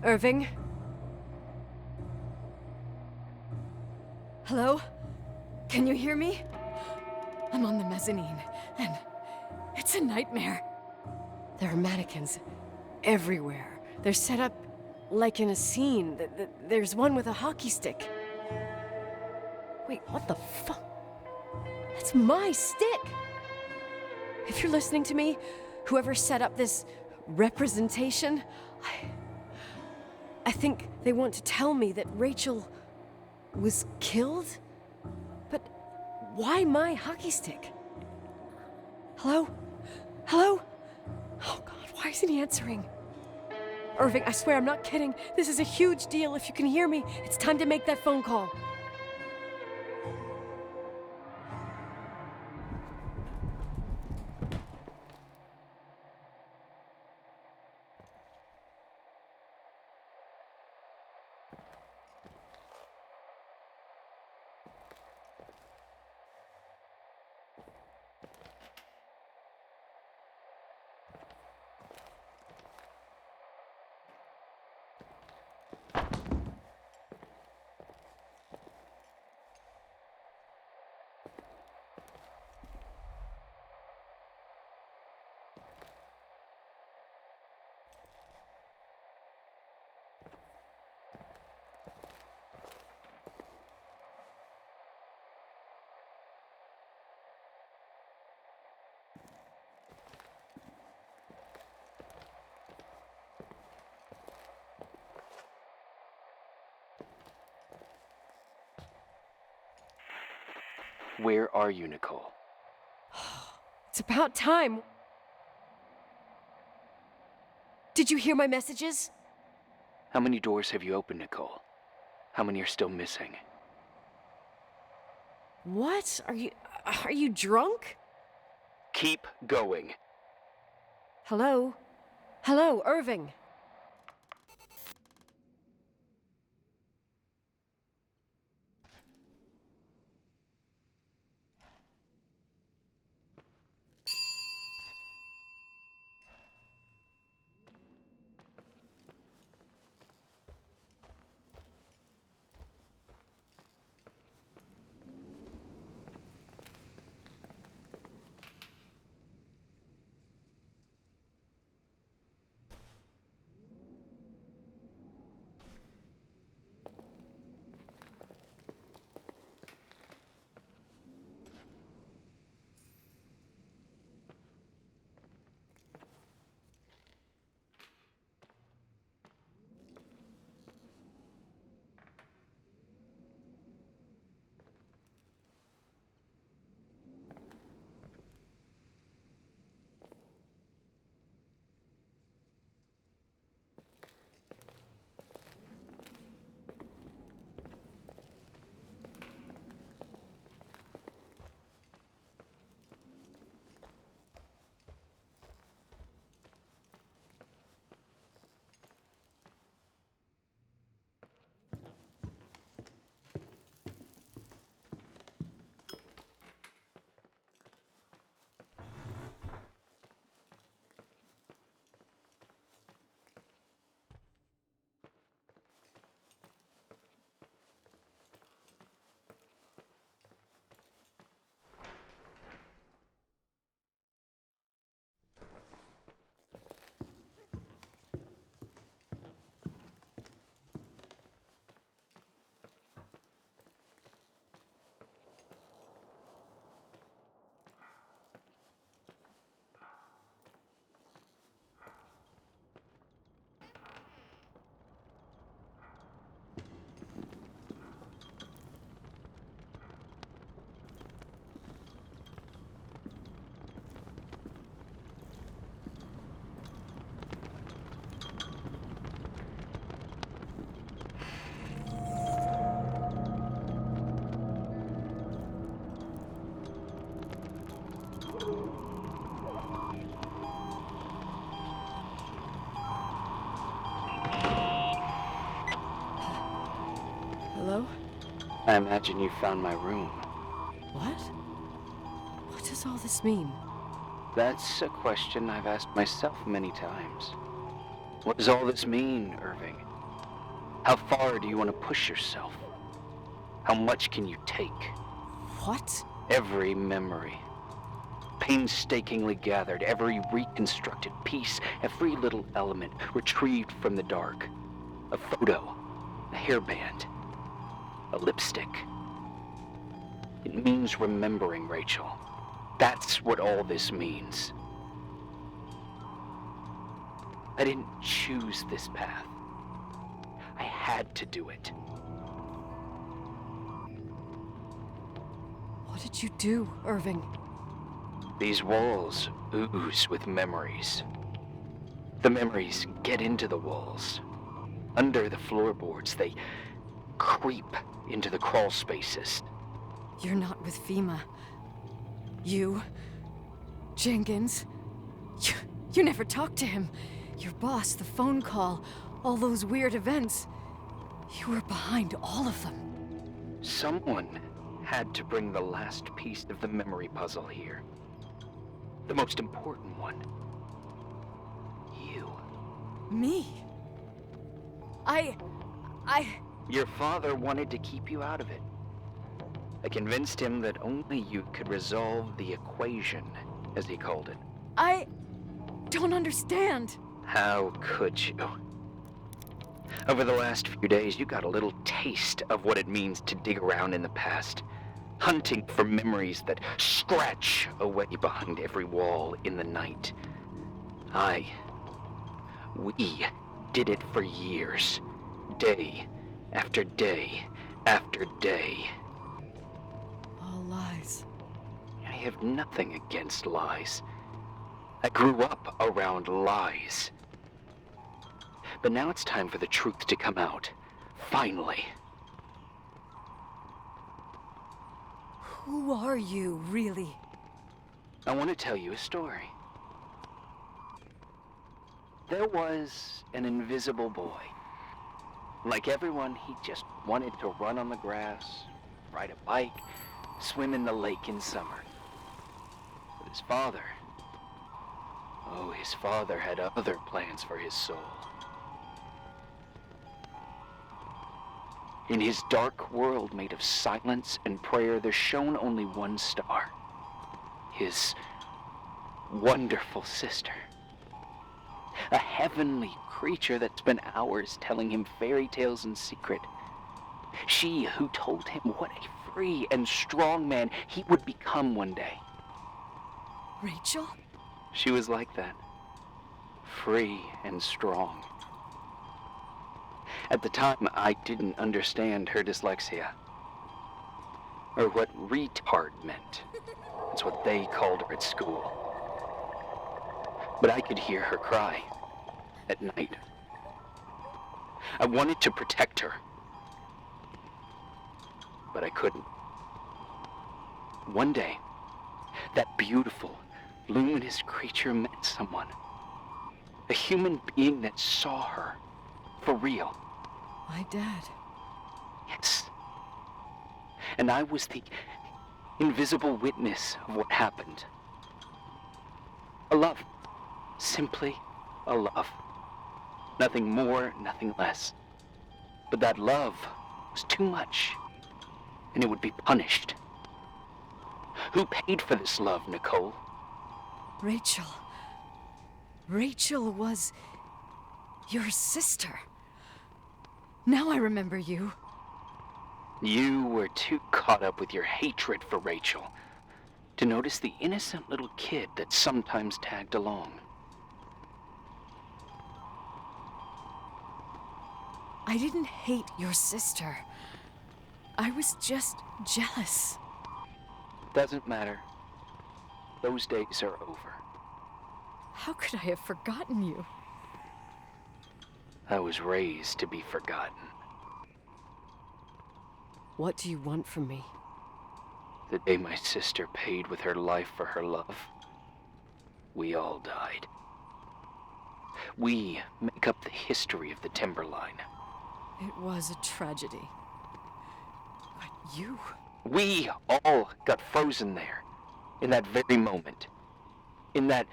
Irving? Hello? Can you hear me? I'm on the mezzanine, and it's a nightmare. There are mannequins everywhere. They're set up like in a scene. There's one with a hockey stick. Wait, what the fuck? That's my stick! If you're listening to me, whoever set up this representation, I think they want to tell me that Rachel was killed? But why my hockey stick? Hello? Hello? Oh God, why isn't he answering? Irving, I swear I'm not kidding. This is a huge deal. If you can hear me, it's time to make that phone call. Where are you, Nicole? It's about time. Did you hear my messages? How many doors have you opened, Nicole? How many are still missing? What? Are you drunk? Keep going. Hello? Hello, Irving. Hello? I imagine you found my room. What? What does all this mean? That's a question I've asked myself many times. What does all this mean, Irving? How far do you want to push yourself? How much can you take? What? Every memory, painstakingly gathered, every reconstructed piece, every little element retrieved from the dark. A photo, a hairband, a lipstick. It means remembering, Rachel. That's what all this means. I didn't choose this path. I had to do it. What did you do, Irving? These walls ooze with memories. The memories get into the walls. Under the floorboards, they creep into the crawl spaces. You're not with FEMA. You... Jenkins... You never talked to him. Your boss, the phone call, all those weird events. You were behind all of them. Someone had to bring the last piece of the memory puzzle here. The most important one. You. Me? I... Your father wanted to keep you out of it. I convinced him that only you could resolve the equation, as he called it. I don't understand. How could you? Over the last few days, you got a little taste of what it means to dig around in the past, hunting for memories that scratch away behind every wall in the night. We did it for years, day after day after day. All lies. I have nothing against lies. I grew up around lies. But now it's time for the truth to come out. Finally. Who are you, really? I want to tell you a story. There was an invisible boy. Like everyone, he just wanted to run on the grass, ride a bike, swim in the lake in summer. But his father had other plans for his soul. In his dark world made of silence and prayer, there shone only one star. His wonderful sister. A heavenly creature that spent hours telling him fairy tales in secret. She who told him what a free and strong man he would become one day. Rachel? She was like that. Free and strong. At the time, I didn't understand her dyslexia. Or what retard meant. That's what they called her at school. But I could hear her cry at night. I wanted to protect her. But I couldn't. One day, that beautiful, luminous creature met someone. A human being that saw her. For real. My dad. Yes. And I was the invisible witness of what happened. A love. Simply a love. Nothing more, nothing less. But that love was too much, and it would be punished. Who paid for this love, Nicole? Rachel. Rachel was your sister. Now I remember you. You were too caught up with your hatred for Rachel to notice the innocent little kid that sometimes tagged along. I didn't hate your sister. I was just jealous. Doesn't matter. Those days are over. How could I have forgotten you? I was raised to be forgotten. What do you want from me? The day my sister paid with her life for her love, we all died. We make up the history of the Timberline. It was a tragedy. But you... We all got frozen there, in that very moment. In that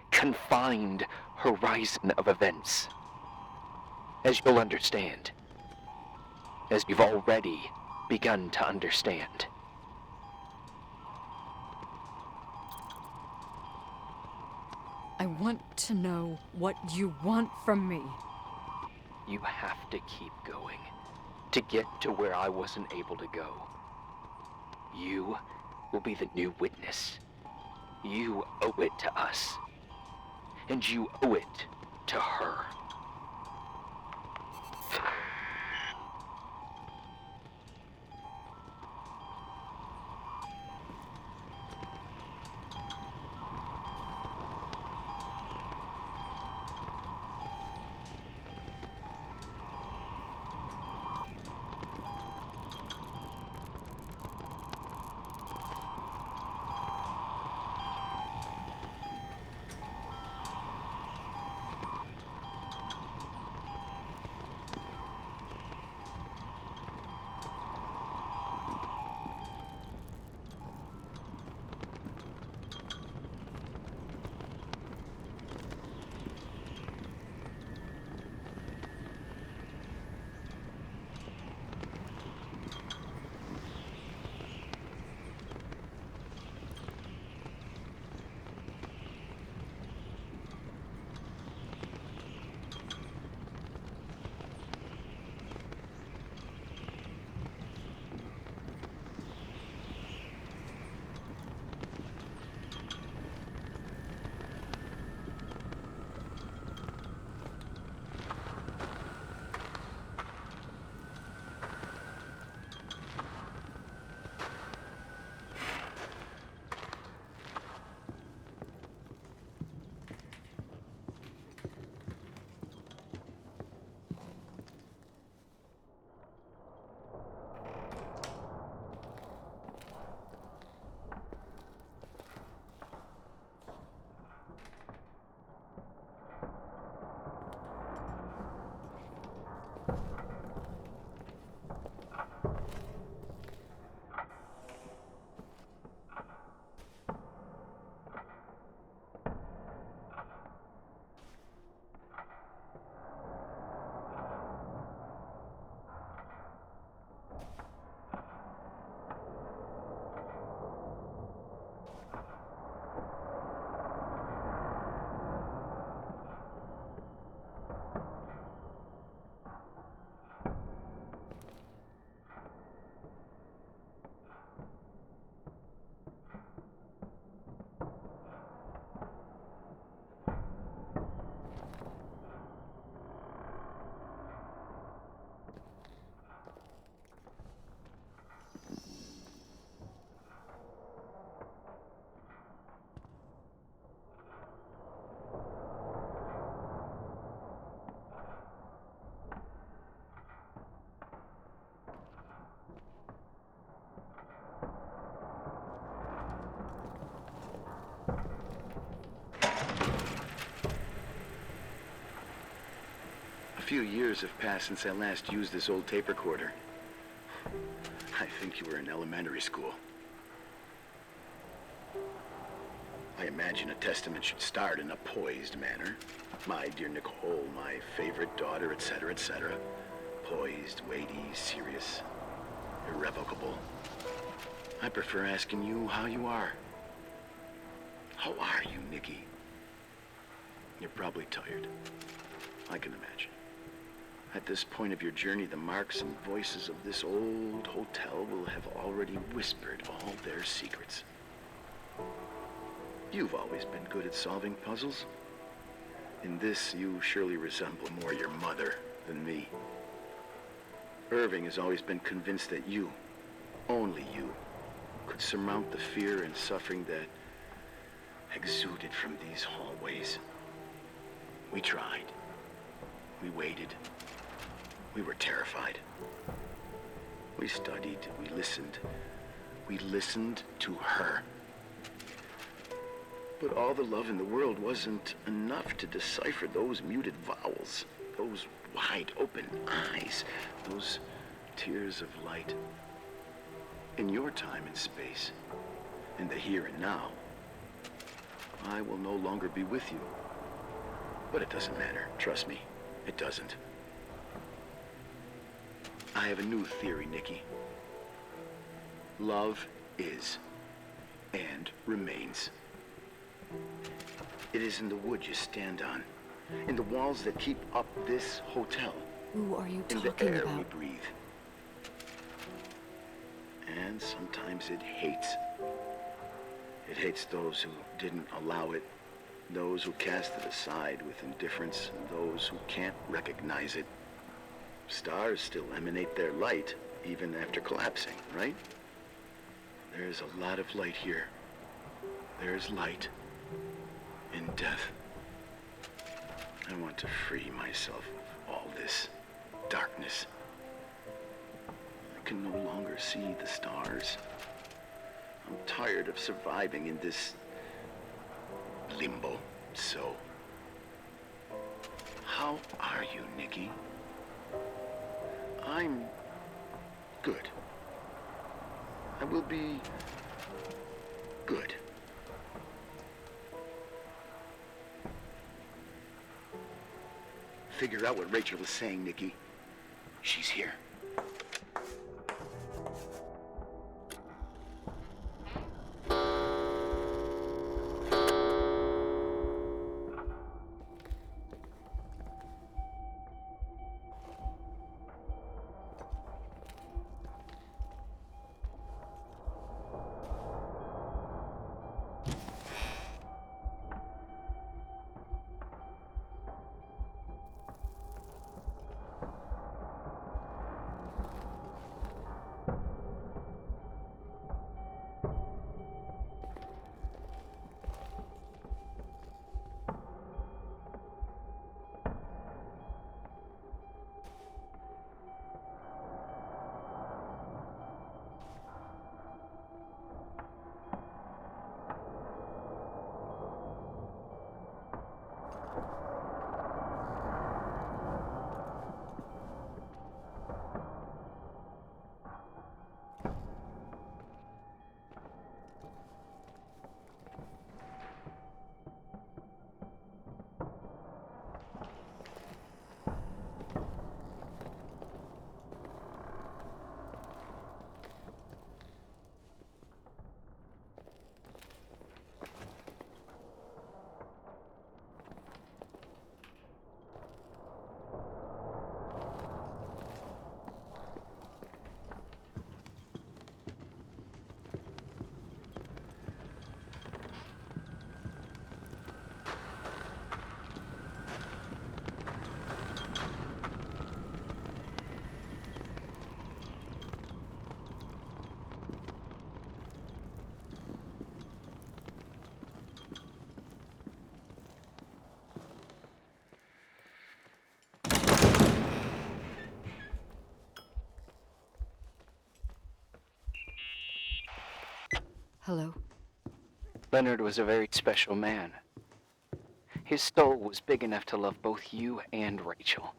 confined horizon of events. as you'll understand. As you've already begun to understand. I want to know what you want from me. You have to keep going to get to where I wasn't able to go. You will be the new witness. You owe it to us. And you owe it to her. A few years have passed since I last used this old tape recorder. I think you were in elementary school. I imagine a testament should start in a poised manner. My dear Nicole, my favorite daughter, etc., etc. Poised, weighty, serious, irrevocable. I prefer asking you how you are. How are you, Nikki? You're probably tired. I can imagine. At this point of your journey, the marks and voices of this old hotel will have already whispered all their secrets. You've always been good at solving puzzles. In this, you surely resemble more your mother than me. Irving has always been convinced that you, only you, could surmount the fear and suffering that exuded from these hallways. We tried. We waited. We were terrified. We studied. We listened. We listened to her. But all the love in the world wasn't enough to decipher those muted vowels, those wide open eyes, those tears of light. In your time and space, in the here and now, I will no longer be with you. But it doesn't matter, trust me, it doesn't. I have a new theory, Nikki. Love is and remains. It is in the wood you stand on, in the walls that keep up this hotel, Who are you in the talking air we about? breathe. And sometimes it hates. It hates those who didn't allow it, those who cast it aside with indifference, and those who can't recognize it. Stars still emanate their light, even after collapsing, right? There's a lot of light here. There's light in death. I want to free myself of all this darkness. I can no longer see the stars. I'm tired of surviving in this limbo. So, how are you, Nikki? I'm good. I will be good. Figure out what Rachel was saying, Nikki. She's here. Hello? Leonard was a very special man. His soul was big enough to love both you and Rachel.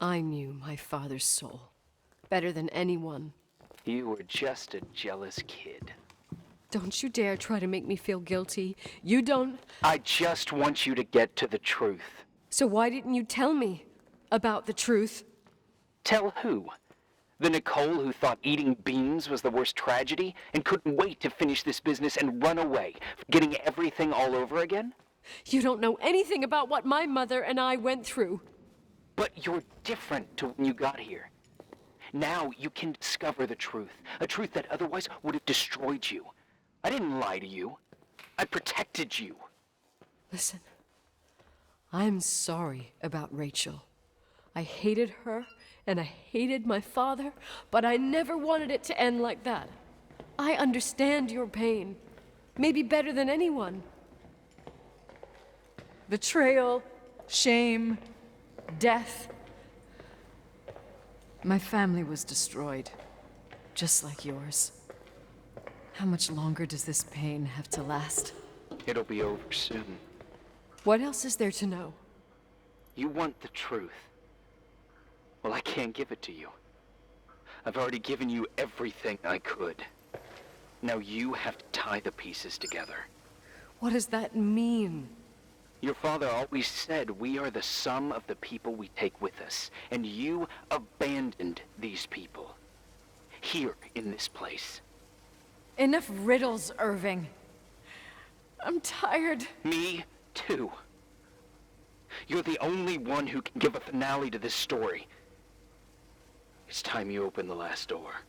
I knew my father's soul better than anyone. You were just a jealous kid. Don't you dare try to make me feel guilty. You don't... I just want you to get to the truth. So why didn't you tell me about the truth? Tell who? The Nicole who thought eating beans was the worst tragedy and couldn't wait to finish this business and run away, getting everything all over again? You don't know anything about what my mother and I went through. But you're different to when you got here. Now you can discover the truth, a truth that otherwise would have destroyed you. I didn't lie to you. I protected you. Listen, I'm sorry about Rachel. I hated her, and I hated my father, but I never wanted it to end like that. I understand your pain, maybe better than anyone. Betrayal, shame, death. My family was destroyed, just like yours. How much longer does this pain have to last? It'll be over soon. What else is there to know? You want the truth. Well, I can't give it to you. I've already given you everything I could. Now you have to tie the pieces together. What does that mean? Your father always said we are the sum of the people we take with us, and you abandoned these people. Here, in this place. Enough riddles, Irving. I'm tired. Me, too. You're the only one who can give a finale to this story. It's time you open the last door.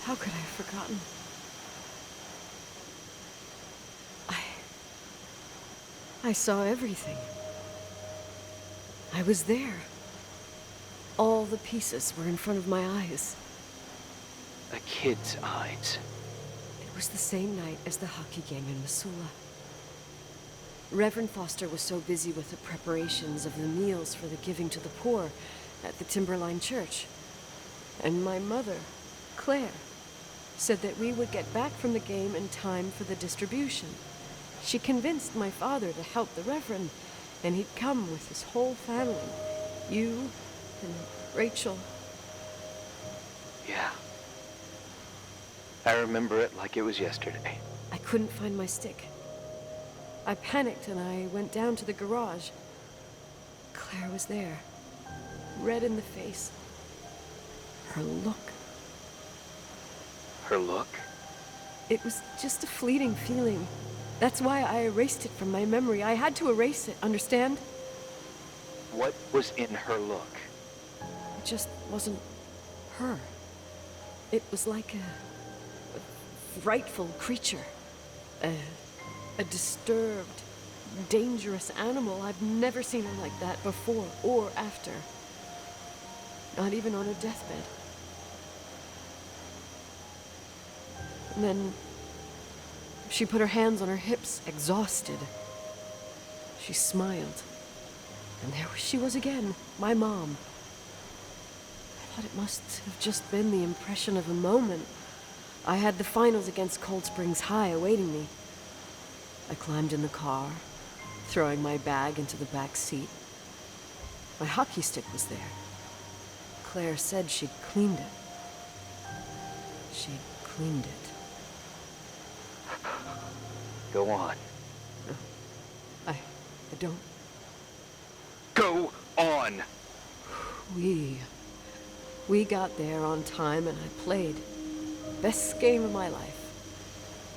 How could I have forgotten? I saw everything. I was there. All the pieces were in front of my eyes. A kid's eyes. It was the same night as the hockey game in Missoula. Reverend Foster was so busy with the preparations of the meals for the giving to the poor at the Timberline Church. And my mother, Claire, said that we would get back from the game in time for the distribution. She convinced my father to help the Reverend, and he'd come with his whole family. You and Rachel. Yeah. I remember it like it was yesterday. I couldn't find my stick. I panicked and I went down to the garage. Claire was there, red in the face. Her look. Her look? It was just a fleeting feeling. That's why I erased it from my memory. I had to erase it, understand? What was in her look? It just wasn't her. It was like a frightful creature. A disturbed, dangerous animal. I've never seen her like that before or after. Not even on her deathbed. And then she put her hands on her hips, exhausted. She smiled. And there she was again, my mom. I thought it must have just been the impression of a moment. I had the finals against Cold Springs High awaiting me. I climbed in the car, throwing my bag into the back seat. My hockey stick was there. Claire said she'd cleaned it. She'd cleaned it. Go on. No, I don't. Go on! We got there on time and I played. Best game of my life.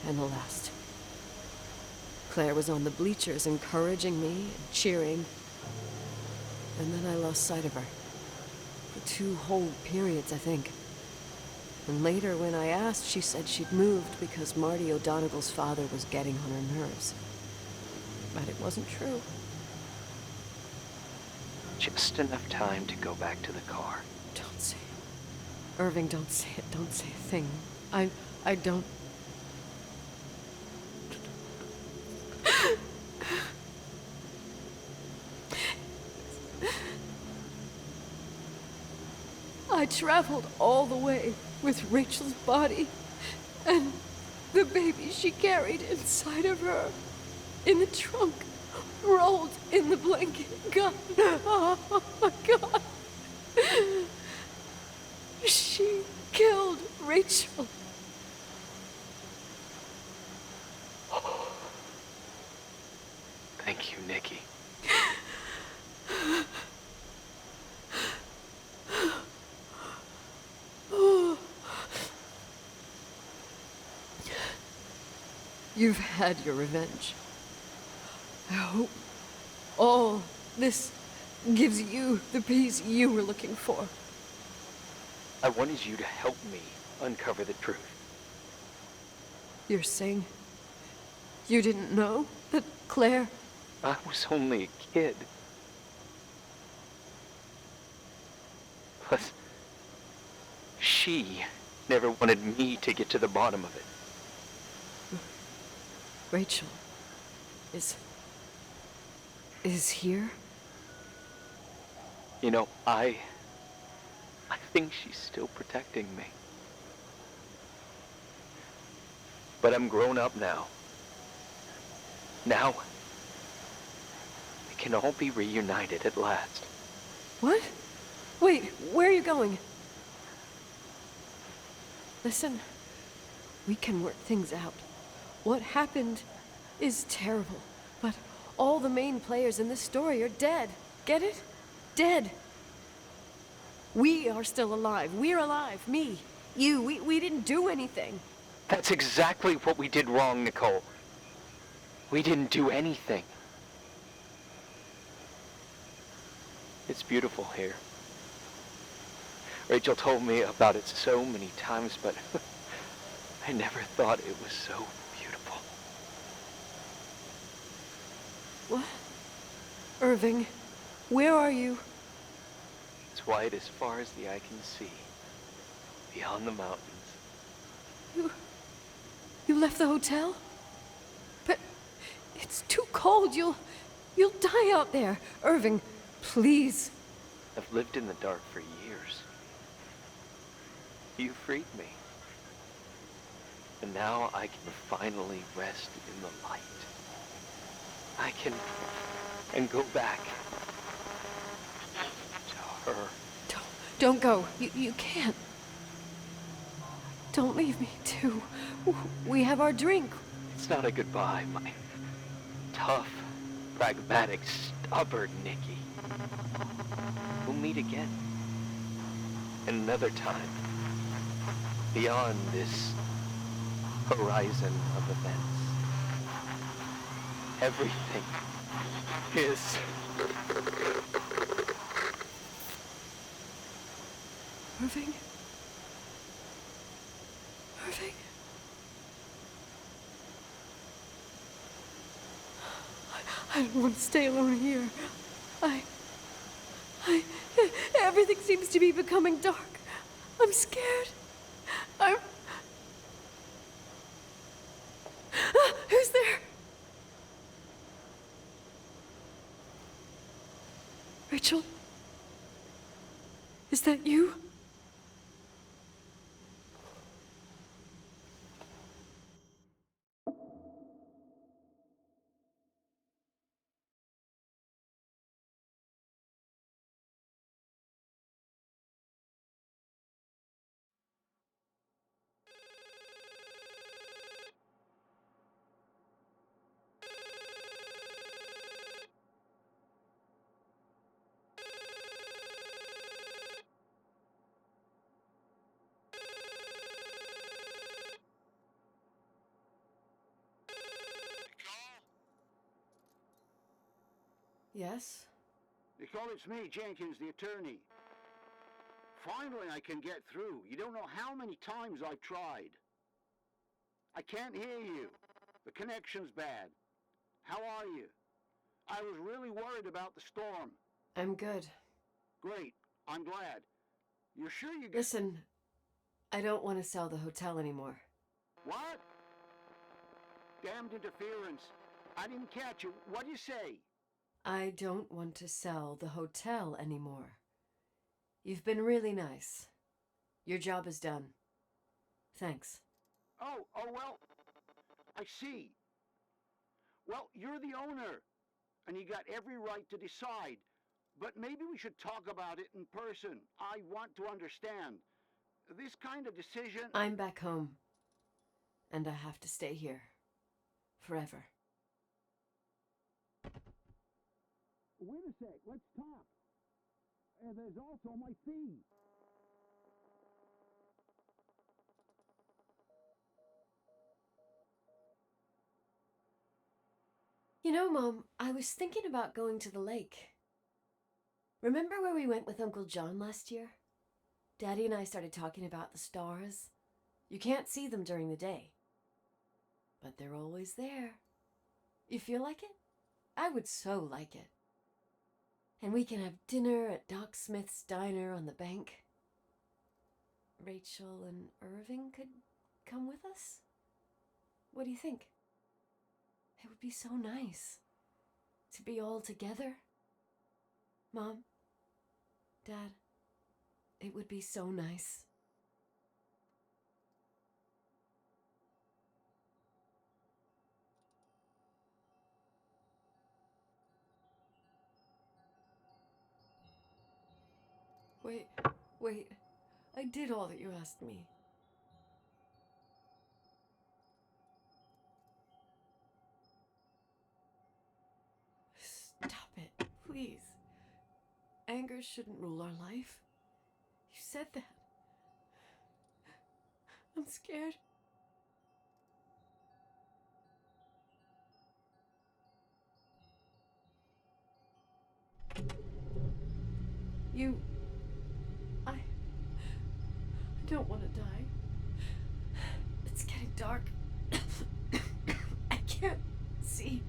And the last. Claire was on the bleachers encouraging me and cheering. And then I lost sight of her. For 2 whole periods, I think. And later, when I asked, she said she'd moved because Marty O'Donegal's father was getting on her nerves. But it wasn't true. Just enough time to go back to the car. Don't say it. Irving, don't say it. Don't say a thing. I don't... I traveled all the way with Rachel's body and the baby she carried inside of her, in the trunk, rolled in the blanket. God, oh my God. She killed Rachel. Thank you, Nikki. You've had your revenge. I hope all this gives you the peace you were looking for. I wanted you to help me uncover the truth. You're saying you didn't know that Claire... I was only a kid. Plus, she never wanted me to get to the bottom of it. Rachel is here? You know, I think she's still protecting me. But I'm grown up now. Now, we can all be reunited at last. What? Wait, where are you going? Listen, we can work things out. What happened is terrible, but all the main players in this story are dead. Get it? Dead. We are still alive. We're alive. Me, you, we didn't do anything. That's exactly what we did wrong, Nicole. We didn't do anything. It's beautiful here. Rachel told me about it so many times, but I never thought it was so beautiful. What? Irving, where are you? It's white as far as the eye can see, beyond the mountains. You left the hotel? But it's too cold. You'll die out there. Irving, please. I've lived in the dark for years. You freed me. And now I can finally rest in the light. I can go back to her. Don't go. You can't. Don't leave me, too. We have our drink. It's not a goodbye, my tough, pragmatic, stubborn Nikki. We'll meet again. Another time. Beyond this horizon of events. Everything is... Irving? Irving? I don't want to stay alone here. Everything seems to be becoming dark. I'm scared. Who's there? Rachel? Is that you? Yes? Nicole, it's me, Jenkins, the attorney. Finally, I can get through. You don't know how many times I've tried. I can't hear you. The connection's bad. How are you? I was really worried about the storm. I'm good. Great. I'm glad. You're sure you Listen, I don't want to sell the hotel anymore. What? Damned interference. I didn't catch you. What'd you say? I don't want to sell the hotel anymore. You've been really nice. Your job is done. Thanks. Oh, well, I see. Well, you're the owner, and you got every right to decide. But maybe we should talk about it in person. I want to understand. This kind of decision... I'm back home. And I have to stay here. Forever. Wait a sec, let's talk. There's also my fee. You know, Mom, I was thinking about going to the lake. Remember where we went with Uncle John last year? Daddy and I started talking about the stars. You can't see them during the day. But they're always there. You feel like it? I would so like it. And we can have dinner at Doc Smith's diner on the bank. Rachel and Irving could come with us? What do you think? It would be so nice to be all together. Mom, Dad, it would be so nice. Wait, I did all that you asked me. Stop it, please. Anger shouldn't rule our life. You said that. I'm scared. I don't want to die. It's getting dark. I can't see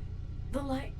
the light.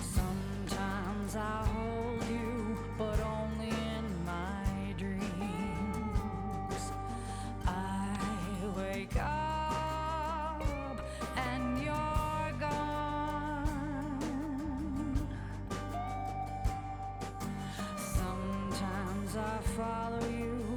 Sometimes I hold you, but only in my dreams. I wake up and you're gone. Sometimes I follow you